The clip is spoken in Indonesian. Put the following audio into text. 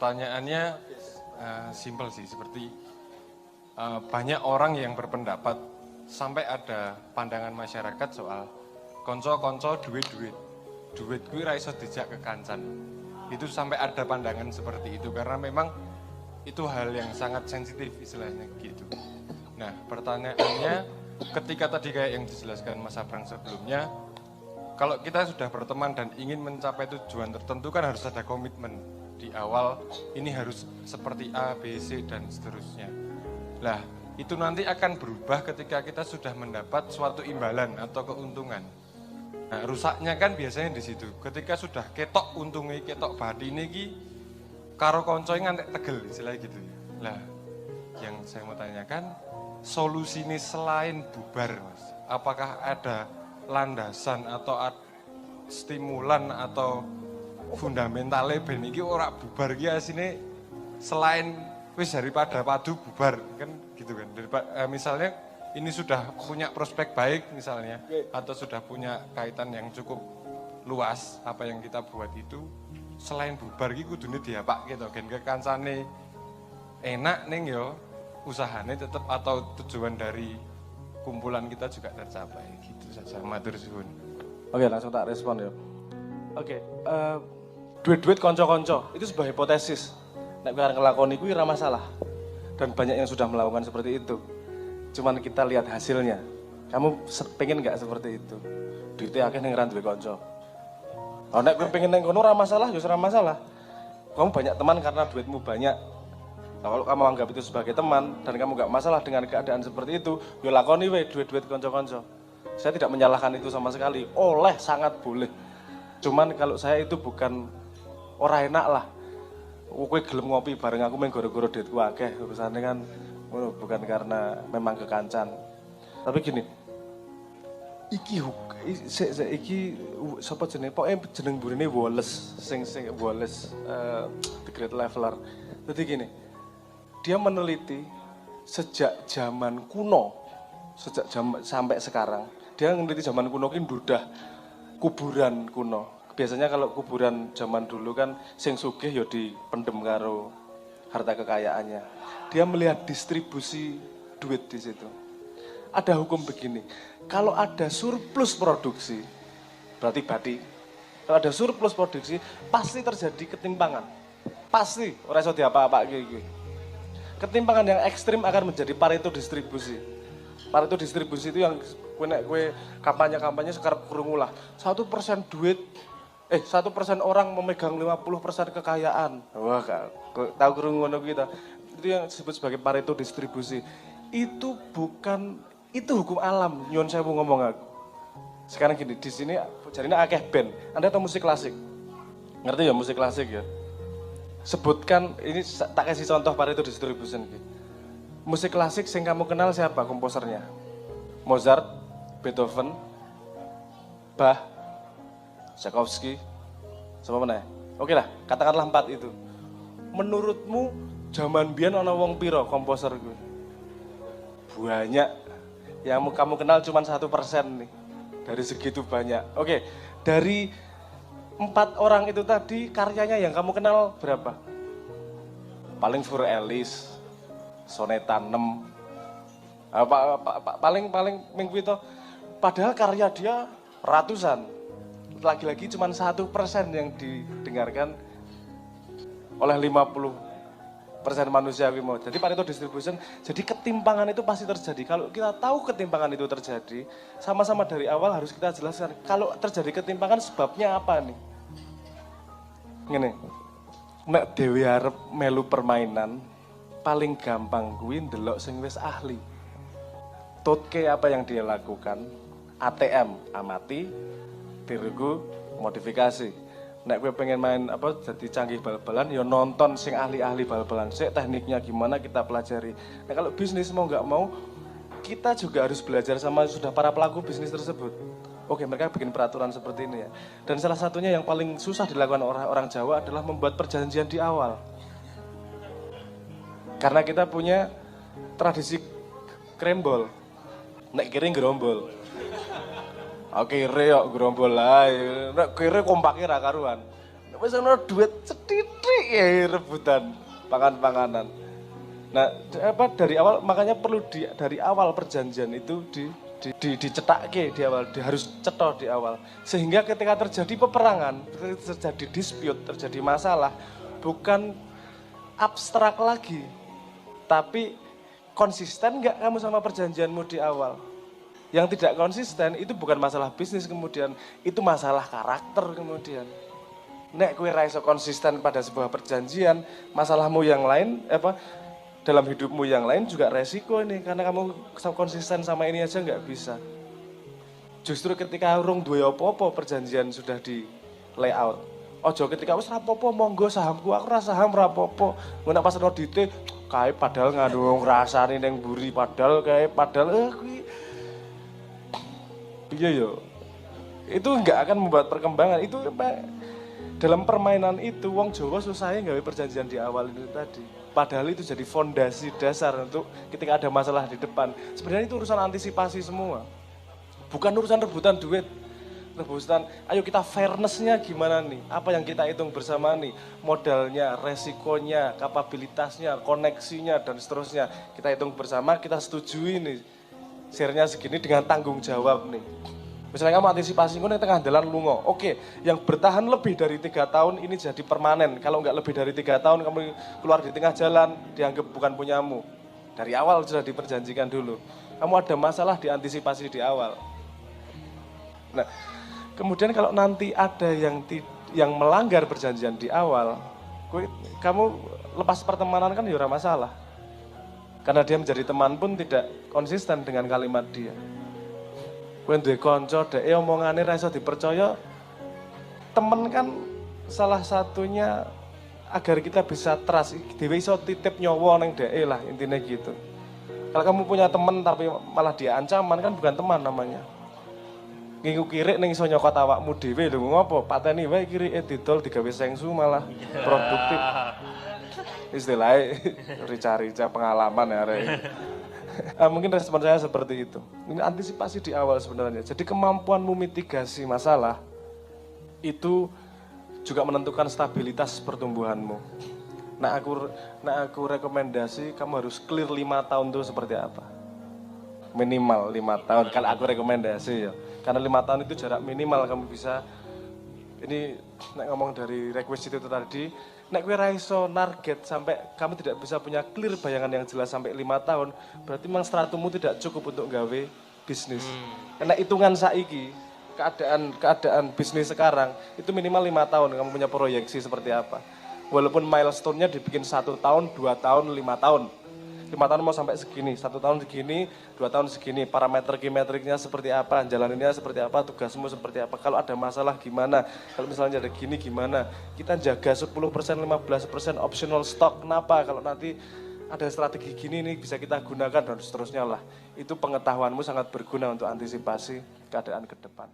pertanyaannya simpel sih, seperti banyak orang yang berpendapat sampai ada pandangan masyarakat soal konco-konco duit kuwi ra iso dijak ke kancan. Itu sampai ada pandangan seperti itu karena memang itu hal yang sangat sensitif istilahnya gitu. Nah, pertanyaannya ketika tadi kayak yang dijelaskan Mas Abrang sebelumnya, kalau kita sudah berteman dan ingin mencapai tujuan tertentu kan harus ada komitmen di awal, ini harus seperti A, B, C dan seterusnya. Lah, itu nanti akan berubah ketika kita sudah mendapat suatu imbalan atau keuntungan. Nah, rusaknya kan biasanya di situ. Ketika sudah ketok untungnya, ketok batine iki karo koncoe ngantek tegel istilahnya gitu. Lah, yang saya mau tanyakan, solusinya selain bubar, Mas. Apakah ada landasan atau stimulan atau fundamentalnya ben iki ora bubar iki asine selain wis daripada padu bubar kan gitu kan. Misalnya ini sudah punya prospek baik misalnya, atau sudah punya kaitan yang cukup luas, apa yang kita buat itu, selain bubar iki kudune diapak gitu, gen kekancane enak ning yo, usahane tetap atau tujuan dari kumpulan kita juga tercapai, gitu saja. Matur suwun. Oke, langsung tak respon ya. Oke, duit-duit konco-konco, itu sebuah hipotesis. Nek kowe arep nglakoni kuwi ora masalah. Dan banyak yang sudah melakukan seperti itu. Cuman kita lihat hasilnya. Kamu pengen nggak seperti itu? Duitnya akeh ning ra duwe kanca. Oh, nek kowe pengen ning kono ora masalah, ya ora masalah. Kamu banyak teman karena duitmu banyak. Nah, kalau kamu anggap itu sebagai teman dan kamu nggak masalah dengan keadaan seperti itu, ya lakoni we duit-duit kanca-kanca. Saya tidak menyalahkan itu sama sekali. Oleh sangat boleh. Cuman kalau saya itu bukan ora enak lah. Kowe gelem ngopi bareng aku mung gara-gara duitku akeh, urusane kan bukan karena memang kekancan. Tapi gini, iki sapa jenenge? Pokoke jeneng burine Wallace, sing Wallace the Great Leveler. Jadi gini, dia meneliti sejak zaman kuno, sampai sekarang. Dia meneliti zaman kuno ki ndudah kuburan kuno. Biasanya kalau kuburan zaman dulu kan sing sugih ya dipendem karo harta kekayaannya. Dia melihat distribusi duit di situ. Ada hukum begini, kalau ada surplus produksi, berarti badi. Kalau ada surplus produksi, pasti terjadi ketimpangan. Pasti, ora iso diapa-apa iki. Ketimpangan yang ekstrim akan menjadi Pareto distribusi. Pareto distribusi itu yang kowe kampanye sekarang krungu lah. 1% duit 1% orang memegang 50% kekayaan. Wah, tahu krungu ngono kuwi ta. Itu yang disebut sebagai Pareto distribusi. Itu hukum alam, nyuwun sewu ngomong aku. Sekarang gini, di sini jarine akeh band. Anda tahu musik klasik? Ngerti ya musik klasik ya? Sebutkan, ini tak kasih contoh Pareto distribution iki. Musik klasik yang kamu kenal siapa komposernya? Mozart, Beethoven, Bach, Tchaikovsky, siapa mana? Oke lah, katakanlah 4 itu. Menurutmu zaman biyen ana wong piro komposer gue? Banyak. Yang kamu kenal cuma 1% nih. Dari segitu banyak. Oke, dari 4 orang itu tadi karyanya yang kamu kenal berapa? Paling Fur Ellis, Soneta 6. Paling minggu itu. Padahal karya dia ratusan. Lagi-lagi cuma 1% yang didengarkan oleh 50% manusia. Jadi Pareto distribution, jadi ketimpangan itu pasti terjadi. Kalau kita tahu ketimpangan itu terjadi, sama-sama dari awal harus kita jelaskan. Kalau terjadi ketimpangan sebabnya apa nih? Ngene, nek dhewe arep melu permainan, paling gampang kuwi ndelok sing wis ahli. Totke apa yang dia lakukan, ATM, amati, diregu, modifikasi. Nek gue pengen main jadi canggih bal-balan, ya nonton sing ahli-ahli bal-balan. Tekniknya gimana kita pelajari. Nah kalau bisnis mau nggak mau, kita juga harus belajar sama sudah para pelaku bisnis tersebut. Oke, mereka bikin peraturan seperti ini ya. Dan salah satunya yang paling susah dilakukan orang Jawa adalah membuat perjanjian di awal. Karena kita punya tradisi krembol, nek kiri gerombol. Oke, kiri yuk gerombol lah, nek kiri kompaknya ra karuan. wis ana duit sethithik ya rebutan pangan-panganan. Nah, dari awal makanya perlu dari awal perjanjian itu dicetakke di awal, harus cetok di awal. Sehingga ketika terjadi peperangan, terjadi dispute, terjadi masalah, bukan abstrak lagi, tapi konsisten nggak kamu sama perjanjianmu di awal. Yang tidak konsisten itu bukan masalah bisnis kemudian, itu masalah karakter kemudian. Nek kowe ra iso konsisten pada sebuah perjanjian, masalahmu yang lain dalam hidupmu yang lain juga resiko ini karena kamu konsisten sama ini aja nggak bisa. Justru ketika urung duwe apa-apa perjanjian sudah di layout. Ojo ketika wis ra apa-apa monggo sahamku aku ra saham ra apa-apa. Ngono pas audite kae padahal ngandung ngrasani ning mburi padahal kuwi piye yo. Itu nggak akan membuat perkembangan. Itu dalam permainan itu wong Jawa susahnya gawe perjanjian di awal itu tadi. Padahal itu jadi fondasi dasar untuk ketika ada masalah di depan. Sebenarnya itu urusan antisipasi semua. Bukan urusan rebutan duit. Rebutan, ayo kita fairness-nya gimana nih? Apa yang kita hitung bersama nih? Modalnya, resikonya, kapabilitasnya, koneksinya, dan seterusnya. Kita hitung bersama, kita setujui nih. Share-nya segini dengan tanggung jawab nih. Misalnya kamu antisipasi ngono tengah dalan lunga. Oke, yang bertahan lebih dari 3 tahun ini jadi permanen. Kalau enggak lebih dari 3 tahun kamu keluar di tengah jalan dianggap bukan punyamu. Dari awal sudah diperjanjikan dulu. Kamu ada masalah diantisipasi di awal. Nah, kemudian kalau nanti ada yang melanggar perjanjian di awal, kamu lepas pertemanan kan ya ora masalah. Karena dia menjadi teman pun tidak konsisten dengan kalimat dia. Kowe duwe kanca dhek omongane ra iso dipercaya. Temen kan salah satunya agar kita bisa trust, dhewe iso titip nyawa ning dhek lah intinya gitu. Kalau kamu punya temen tapi malah dia ancaman kan bukan teman namanya. Ngingu kirik ning iso nyokot awakmu dhewe lho ngopo? Pateni wae kirike didol digawe sengsu malah produktif. Istilahnya rica-rica pengalaman ya arek. Mungkin respon saya seperti itu. Ini antisipasi di awal sebenarnya. Jadi kemampuanmu mitigasi masalah itu juga menentukan stabilitas pertumbuhanmu. Nah aku rekomendasi kamu harus clear 5 tahun itu seperti apa. Minimal 5 tahun. Kalau aku rekomendasi ya. Karena 5 tahun itu jarak minimal kamu bisa. Ini ngomong dari request itu tadi. Nek kowe ra iso target sampai kamu tidak bisa punya clear bayangan yang jelas sampai 5 tahun, berarti memang stratummu tidak cukup untuk gawe bisnis. Karena hitungan saiki, keadaan bisnis sekarang itu minimal 5 tahun kamu punya proyeksi seperti apa. Walaupun milestone-nya dibikin 1 tahun, 2 tahun, 5 tahun. 5 tahun mau sampai segini, 1 tahun segini, 2 tahun segini, parameter kimetriknya seperti apa, jalaninnya seperti apa, tugasmu seperti apa, kalau ada masalah gimana, kalau misalnya ada gini gimana, kita jaga 10%, 15% optional stock, kenapa, kalau nanti ada strategi gini nih bisa kita gunakan dan seterusnya lah. Itu pengetahuanmu sangat berguna untuk antisipasi keadaan ke depan.